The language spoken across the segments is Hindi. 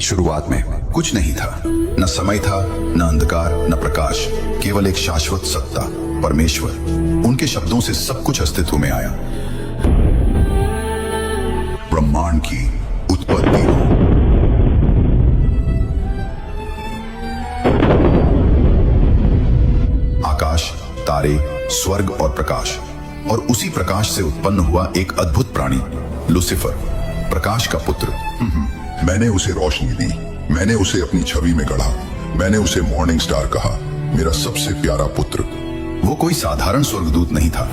शुरुआत में कुछ नहीं था, न समय था, न अंधकार, न प्रकाश, केवल एक शाश्वत सत्ता, परमेश्वर। उनके शब्दों से सब कुछ अस्तित्व में आया। ब्रह्मांड की उत्पत्ति हो। आकाश, तारे, स्वर्ग और प्रकाश, और उसी प्रकाश से उत्पन्न हुआ एक अद्भुत प्राणी, लूसीफर, प्रकाश का पुत्र। मैंने उसे रोशनी दी, मैंने उसे अपनी छवि में गढ़ा, मैंने उसे मॉर्निंग स्टार कहा, मेरा सबसे प्यारा पुत्र। वो कोई साधारण स्वर्गदूत नहीं था,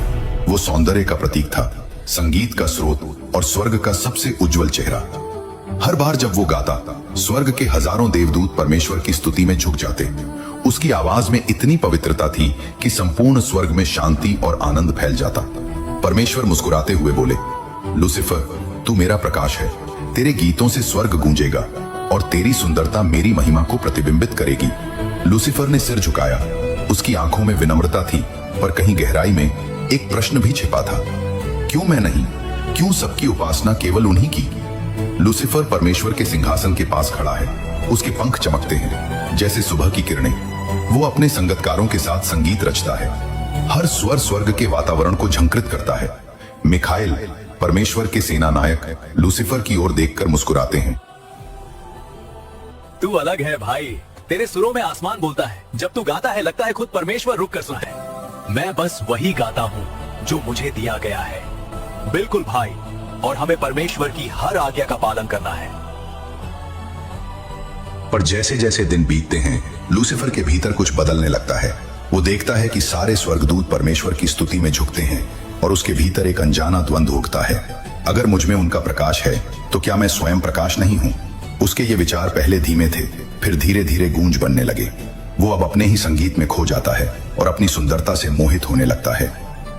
वो सौंदर्य का प्रतीक था, संगीत का स्रोत और स्वर्ग का सबसे उज्जवल चेहरा। हर बार जब वो गाता, स्वर्ग के हजारों देवदूत परमेश्वर की स्तुति में झुक जाते। उसकी आवाज में इतनी पवित्रता थी कि संपूर्ण स्वर्ग में शांति और आनंद फैल जाता। परमेश्वर मुस्कुराते हुए बोले, लूसीफर, तू मेरा प्रकाश है, तेरे गीतों से स्वर्ग गूंजेगा और तेरी सुंदरता मेरी महिमा को प्रतिबिंबित करेगी। लूसीफर ने सिर झुकाया, उसकी आंखों में विनम्रता थी, पर कहीं गहराई में एक प्रश्न भी छिपा था। क्यों मैं नहीं? क्यों सबकी उपासना केवल उन्हीं की? लूसीफर परमेश्वर के सिंहासन के पास खड़ा है, उसके पंख चमकते हैं जैसे सुबह की किरणें। वो अपने संगतकारों के साथ संगीत रचता है, हर स्वर स्वर्ग के वातावरण को झंकृत करता है। मिखाइल, परमेश्वर के सेना नायक, लूसीफर की ओर देखकर मुस्कुराते हैं। तू अलग है भाई, तेरे सुरों में आसमान बोलता है। जब तू गाता है लगता है खुद परमेश्वर रुक कर सुना है। मैं बस वही गाता हूँ जो मुझे दिया गया है। बिल्कुल भाई, और हमें परमेश्वर की हर आज्ञा का पालन करना है। पर जैसे जैसे दिन बीतते हैं, लूसीफर के भीतर कुछ बदलने लगता है। वो देखता है कि सारे स्वर्गदूत परमेश्वर की स्तुति में झुकते हैं और उसके भीतर एक अनजाना द्वंद्व उगता है। अगर मुझ में उनका प्रकाश है तो क्या मैं स्वयं प्रकाश नहीं हूँ? उसके ये विचार पहले धीमे थे, फिर धीरे धीरे गूंज बनने लगे। वो अब अपने ही संगीत में खो जाता है और अपनी सुंदरता से मोहित होने लगता है।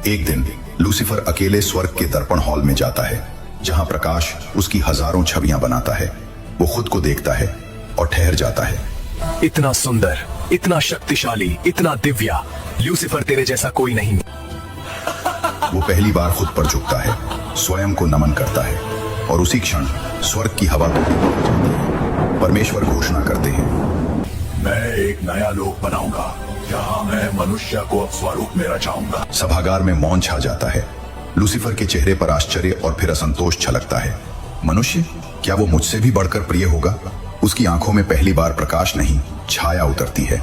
एक दिन लूसीफर अकेले स्वर्ग के दर्पण हॉल में जाता है, जहाँ प्रकाश उसकी हजारों छवियां बनाता है। वो खुद को देखता है और ठहर जाता है। इतना सुंदर, इतना शक्तिशाली, इतना दिव्य, लूसीफर तेरे जैसा कोई नहीं। वो पहली बार खुद पर झुकता है, स्वयं को नमन करता है, और उसी क्षण स्वर्ग की हवा टूटी पड़ जाती है। परमेश्वर घोषणा करते हैं, मैं एक नया लोक बनाऊंगा जहां मैं मनुष्य को अब स्वरूप में रचाऊंगा। सभागार में मौन छा जाता है। लूसीफर के चेहरे पर आश्चर्य और फिर असंतोष छलकता है। मनुष्य? क्या वो मुझसे भी बढ़कर प्रिय होगा? उसकी आंखों में पहली बार प्रकाश नहीं, छाया उतरती है।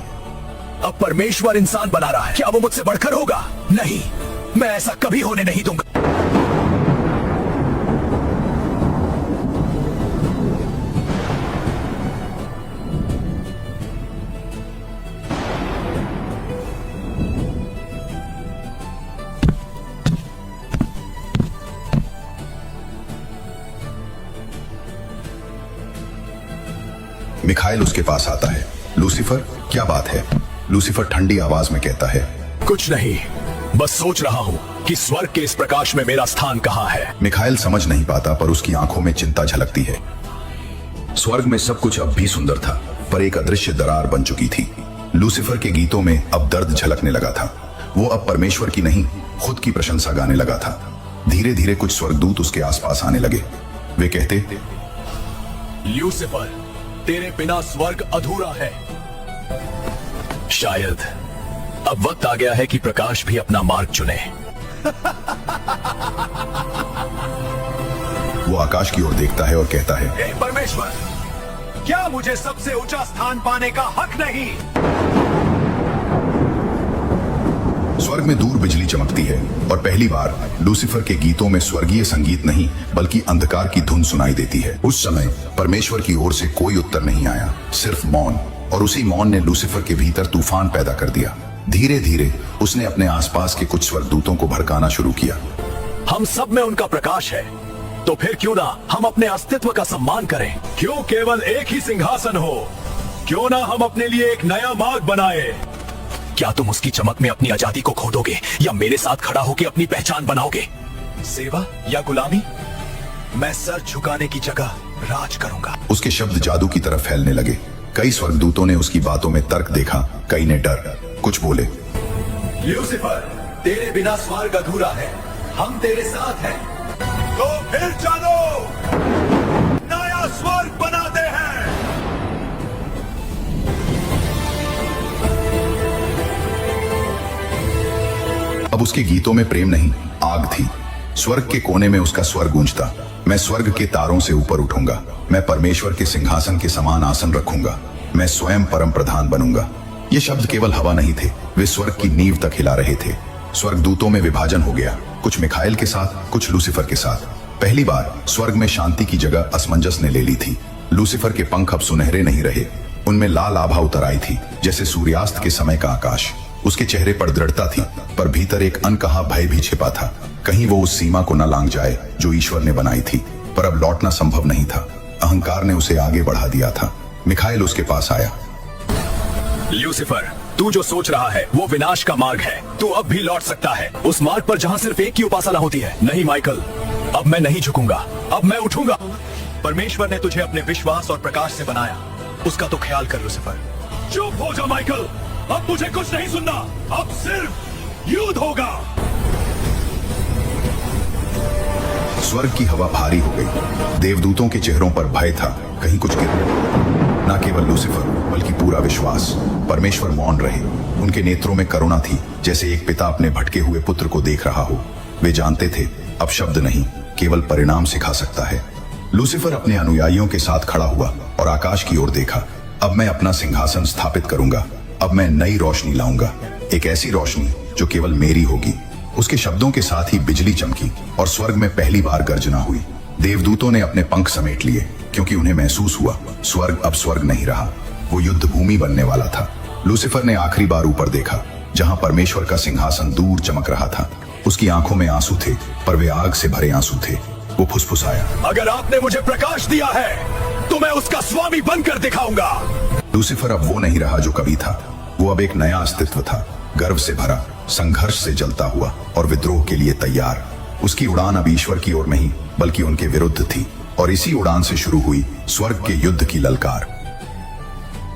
अब परमेश्वर इंसान बना रहा है, क्या वो मुझसे बढ़कर होगा? नहीं, मैं ऐसा कभी होने नहीं दूंगा। मिखाइल उसके पास आता है। लूसीफर, क्या बात है? लूसीफर ठंडी आवाज में कहता है, कुछ नहीं, बस सोच रहा हूँ कि स्वर्ग के इस प्रकाश में मेरा स्थान कहाँ है। मिखाइल समझ नहीं पाता, पर उसकी आंखों में चिंता झलकती है। स्वर्ग में सब कुछ अब भी सुंदर था, पर एक अदृश्य दरार बन चुकी थी। लूसीफर के गीतों में अब दर्द झलकने लगा था। वो अब परमेश्वर की नहीं, खुद की प्रशंसा गाने लगा था। धीरे धीरे कुछ स्वर्गदूत उसके आसपास आने लगे। वे कहते, लूसीफर, तेरे बिना स्वर्ग अधूरा है। शायद अब वक्त आ गया है कि प्रकाश भी अपना मार्ग चुने। वो आकाश की ओर देखता है और कहता है, हे परमेश्वर, क्या मुझे सबसे ऊंचा स्थान पाने का हक नहीं? स्वर्ग में दूर बिजली चमकती है और पहली बार लूसीफर के गीतों में स्वर्गीय संगीत नहीं बल्कि अंधकार की धुन सुनाई देती है। उस समय परमेश्वर की ओर से कोई उत्तर नहीं आया, सिर्फ मौन, और उसी मौन ने लूसीफर के भीतर तूफान पैदा कर दिया। धीरे धीरे उसने अपने आसपास के कुछ स्वर्गदूतों को भड़काना शुरू किया। हम सब में उनका प्रकाश है, तो फिर क्यों ना हम अपने अस्तित्व का सम्मान करें? क्यों केवल एक ही सिंहासन हो? क्यों ना हम अपने लिए एक नया मार्ग बनाए? क्या तुम उसकी चमक में अपनी आजादी को खो दोगे या मेरे साथ खड़ा होकर अपनी पहचान बनाओगे? सेवा या गुलामी? मैं सर झुकाने की जगह राज करूंगा। उसके शब्द जादू की तरफ फैलने लगे। कई स्वर्गदूतों ने उसकी बातों में तर्क देखा, कई ने डर। कुछ बोले, लूसीफर, तेरे बिना स्वर्ग अधूरा है, हम तेरे साथ हैं। तो फिर चलो नया स्वर्ग बनाते हैं। अब उसके गीतों में प्रेम नहीं, आग थी। स्वर्ग के कोने में उसका स्वर गूंजता, मैं स्वर्ग के तारों से ऊपर उठूंगा, मैं परमेश्वर के सिंहासन के समान आसन रखूंगा, मैं स्वयं परम प्रधान बनूंगा। ये शब्द केवल हवा नहीं थे, वे स्वर्ग की नींव तक हिला रहे थे। स्वर्गदूतों में विभाजन हो गया, कुछ मिखाइल के साथ, कुछ लूसीफर के साथ। पहली बार स्वर्ग में शांति की जगह असमंजस ने ले ली थी। लूसीफर के पंख अब सुनहरे नहीं रहे, उनमें लाल आभा उतर आई थी, जैसे सूर्यास्त के समय का आकाश। उसके चेहरे पर दृढ़ता थी, पर भीतर एक अनकहा भय भी छिपा था। कहीं वो उस सीमा को न लांघ जाए जो ईश्वर ने बनाई थी। पर अब लौटना संभव नहीं था, अहंकार ने उसे आगे बढ़ा दिया था। मिखाइल उसके पास आया। ल्यूसीफर, तू जो सोच रहा है वो विनाश का मार्ग है। तू अब भी लौट सकता है, उस मार्ग पर जहाँ सिर्फ एक की उपासना होती है। नहीं माइकल, अब मैं नहीं झुकूंगा, अब मैं उठूंगा। परमेश्वर ने तुझे अपने विश्वास और प्रकाश से बनाया, उसका तो ख्याल कर लूसीफर। चुप हो जा माइकल, अब मुझे कुछ नहीं सुनना, अब सिर्फ युद्ध होगा। स्वर्ग की हवा भारी हो गई, देवदूतों के चेहरों पर भय था, कहीं कुछ गिर न केवल लूसीफर बल्कि पूरा विश्वास। परमेश्वर मौन रहे, उनके नेत्रों में करुणा थी, जैसे एक पिता अपने भटके हुए पुत्र को देख रहा हो। वे जानते थे अब शब्द नहीं, केवल परिणाम सिखा सकता है। लूसीफर अपने अनुयायियों के साथ खड़ा हुआ और आकाश की ओर देखा। अब मैं अपना सिंहासन स्थापित करूंगा, अब मैं नई रोशनी लाऊंगा, एक ऐसी रोशनी जो केवल मेरी होगी। उसके शब्दों के साथ ही बिजली चमकी और स्वर्ग में पहली बार गर्जना हुई। देवदूतों ने अपने पंख समेट लिए, क्योंकि उन्हें महसूस हुआ स्वर्ग अब स्वर्ग नहीं रहा, वो युद्ध भूमि बनने वाला था। लूसीफर ने आखिरी बार ऊपर देखा, जहां परमेश्वर का सिंहासन दूर चमक रहा था। उसकी आंखों में आंसू थे, पर वे आग से भरे आंसू थे। वो फुसफुसाया, अगर आपने मुझे प्रकाश दिया है तो मैं उसका स्वामी बनकर दिखाऊंगा। लूसीफर अब वो नहीं रहा जो कभी था, वो अब एक नया अस्तित्व था, गर्व से भरा, संघर्ष से जलता हुआ और विद्रोह के लिए तैयार। उसकी उड़ान अब ईश्वर की ओर नहीं बल्कि उनके विरुद्ध थी, और इसी उड़ान से शुरू हुई स्वर्ग के युद्ध की ललकार।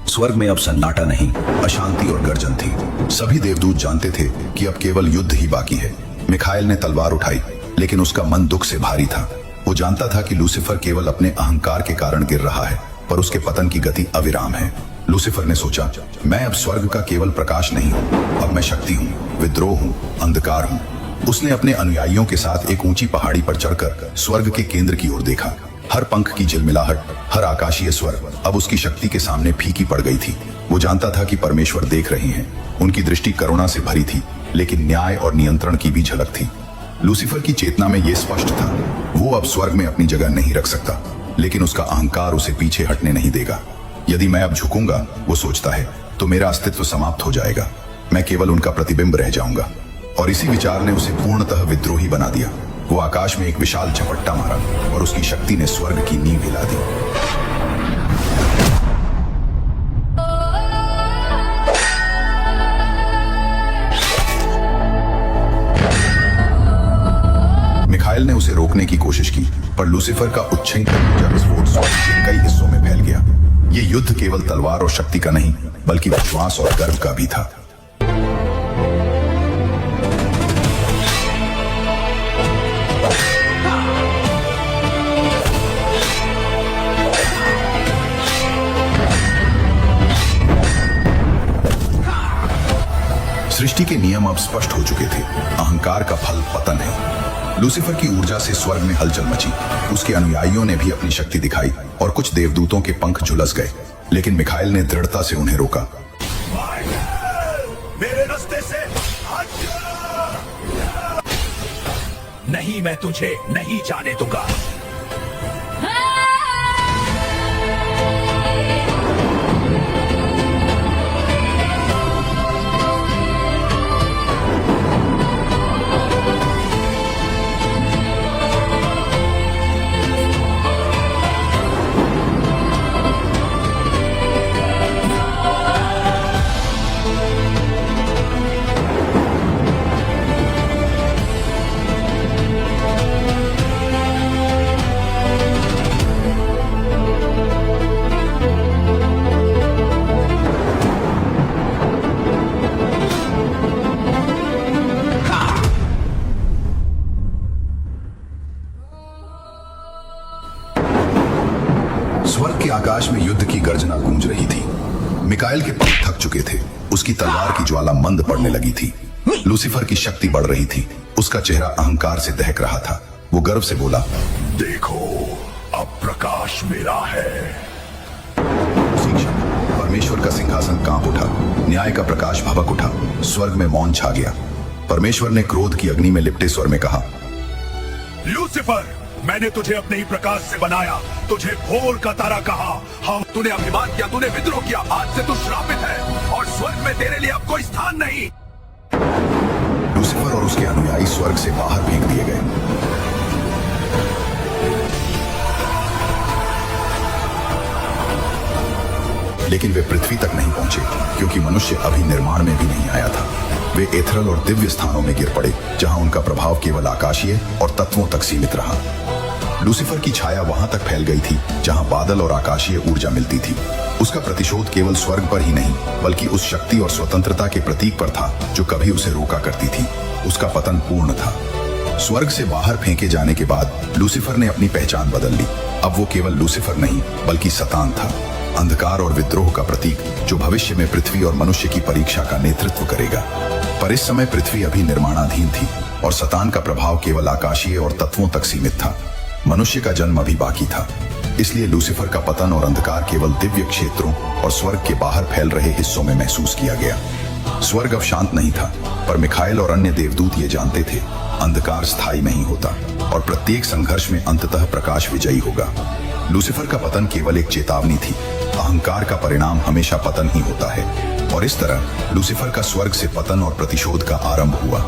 स्वर्ग में अब सन्नाटा नहीं, अशांति और गर्जन थी। सभी देवदूत जानते थे कि अब केवल युद्ध ही बाकी है। मिखाइल ने तलवार उठाई, लेकिन उसका मन दुख से भारी था। वो जानता था कि लूसीफर केवल अपने अहंकार के कारण गिर रहा है, पर उसके पतन की गति अविराम है। लूसीफर ने सोचा, मैं अब स्वर्ग का केवल प्रकाश नहीं हूँ, अब मैं शक्ति हूँ, विद्रोह हूँ, अंधकार हूँ। उसने अपने अनुयायियों के साथ एक ऊंची पहाड़ी पर चढ़कर स्वर्ग के केंद्र की ओर देखा। हर पंख की झिलमिलाहट, हर आकाशीय स्वर अब उसकी शक्ति के सामने फीकी पड़ गई थी। वो जानता था कि परमेश्वर देख रहे हैं। उनकी दृष्टि करुणा से भरी थी, लेकिन न्याय और नियंत्रण की भी झलक थी। लूसीफर की चेतना में यह स्पष्ट था, वो अब स्वर्ग में अपनी जगह नहीं रख सकता, लेकिन उसका अहंकार उसे पीछे हटने नहीं देगा। यदि मैं अब झुकूंगा, वो सोचता है, तो मेरा अस्तित्व समाप्त हो जाएगा, मैं केवल उनका प्रतिबिंब रह जाऊंगा। और इसी विचार ने उसे पूर्णतः विद्रोही बना दिया। वो आकाश में एक विशाल झपट्टा मारा और उसकी शक्ति ने स्वर्ग की नींव हिला दी। मिखाइल ने उसे रोकने की कोशिश की, पर लूसीफर का उच्छृंखल ऊर्जा विस्फोट स्वर्ग के कई हिस्सों में फैल गया। ये युद्ध केवल तलवार और शक्ति का नहीं, बल्कि विश्वास और गर्व का भी था। सृष्टि के नियम अब स्पष्ट हो चुके थे, अहंकार का फल पतन है। लूसीफर की ऊर्जा से स्वर्ग में हलचल मची। उसके अनुयायियों ने भी अपनी शक्ति दिखाई और कुछ देवदूतों के पंख झुलस गए, लेकिन मिखाइल ने दृढ़ता से उन्हें रोका। मेरे रास्ते से हट जा। नहीं, मैं तुझे नहीं जाने दूंगा। स्वर्ग के आकाश में युद्ध की गर्जना गूंज रही थी। मिकाइल के पंख थक चुके थे, उसकी तलवार की ज्वाला मंद पड़ने लगी थी। लूसीफर की शक्ति बढ़ रही थी, उसका चेहरा अहंकार से दहक रहा था। वो गर्व से बोला, देखो, अब प्रकाश मेरा है। उसी क्षण परमेश्वर का सिंहासन कांप उठा, न्याय का प्रकाश भभक उठा, स्वर्ग में मौन छा गया। परमेश्वर ने क्रोध की अग्नि में लिपटे स्वर में कहा, लूसीफर, मैंने तुझे अपने ही प्रकाश से बनाया, तुझे भोर का तारा कहा। हम तूने अभिमान किया, तूने विद्रोह किया, आज से तू श्रापित है और स्वर्ग में तेरे लिए अब कोई स्थान नहीं। लूसीफर और उसके अनुयायी स्वर्ग से बाहर फेंक दिए गए। लेकिन वे पृथ्वी तक नहीं पहुंचे, क्योंकि मनुष्य अभी निर्माण में भी नहीं आया था। वे एथरल और दिव्य स्थानों में गिर पड़े, जहां उनका प्रभाव केवल आकाशीय और तत्वों तक सीमित रहा। लूसीफर की छाया वहां तक फैल गई थी जहां बादल और आकाशीय ऊर्जा मिलती थी। उसका प्रतिशोध केवल स्वर्ग पर ही नहीं, बल्कि उस शक्ति और स्वतंत्रता के प्रतीक पर था जो कभी उसे रोका करती थी। उसका पतन पूर्ण था। स्वर्ग से बाहर फेंके जाने के बाद लूसीफर ने अपनी पहचान बदल ली। अब वो केवल लूसीफर नहीं, बल्कि सतान था, अंधकार और विद्रोह का प्रतीक, जो भविष्य में पृथ्वी और मनुष्य की परीक्षा का नेतृत्व करेगा। पर इस समय पृथ्वी अभी निर्माणाधीन थी और सतान का प्रभाव केवल आकाशीय और तत्वों तक सीमित था। मनुष्य का जन्म अभी बाकी था। इसलिए लूसीफर का पतन और अंधकार केवल दिव्य क्षेत्रों और स्वर्ग के बाहर फैल रहे हिस्सों में महसूस किया गया। स्वर्ग अब शांत नहीं था, पर मिखाएल और अन्य देवदूत ये जानते थे, अंधकार स्थायी नहीं होता और प्रत्येक संघर्ष में अंततः प्रकाश विजयी होगा। लूसीफर का पतन केवल एक चेतावनी थी। अहंकार का परिणाम हमेशा पतन ही होता है, और इस तरह लूसीफर का स्वर्ग से पतन और प्रतिशोध का आरंभ हुआ।